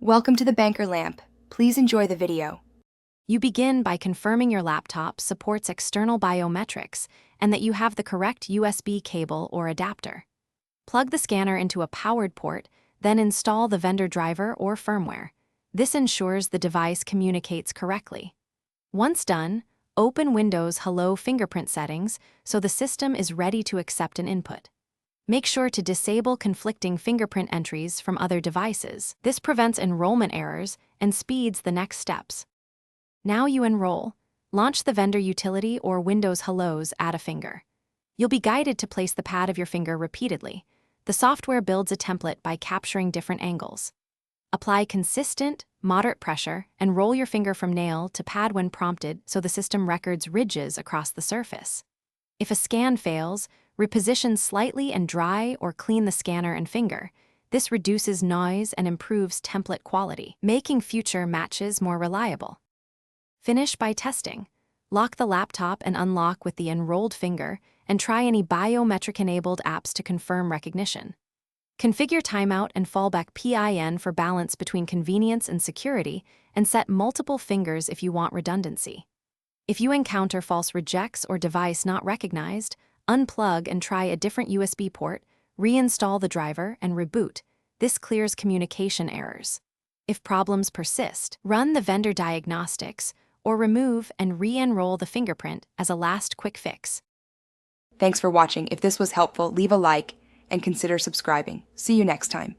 Welcome to the Banker Lamp. Please enjoy the video. You begin by confirming your laptop supports external biometrics and that you have the correct USB cable or adapter. Plug the scanner into a powered port, then install the vendor driver or firmware. This ensures the device communicates correctly. Once done, open Windows Hello Fingerprint settings so the system is ready to accept an input. Make sure to disable conflicting fingerprint entries from other devices. This prevents enrollment errors and speeds the next steps. Now you enroll. Launch the vendor utility or Windows Hello's Add a Finger. You'll be guided to place the pad of your finger repeatedly. The software builds a template by capturing different angles. Apply consistent, moderate pressure and roll your finger from nail to pad when prompted so the system records ridges across the surface. If a scan fails, reposition slightly and dry or clean the scanner and finger. This reduces noise and improves template quality, making future matches more reliable. Finish by testing. Lock the laptop and unlock with the enrolled finger and try any biometric-enabled apps to confirm recognition. Configure timeout and fallback PIN for balance between convenience and security, and set multiple fingers if you want redundancy. If you encounter false rejects or device not recognized, unplug and try a different USB port, reinstall the driver, and reboot. This clears communication errors. If problems persist, run the vendor diagnostics or remove and re-enroll the fingerprint as a last quick fix. Thanks for watching. If this was helpful, leave a like and consider subscribing. See you next time.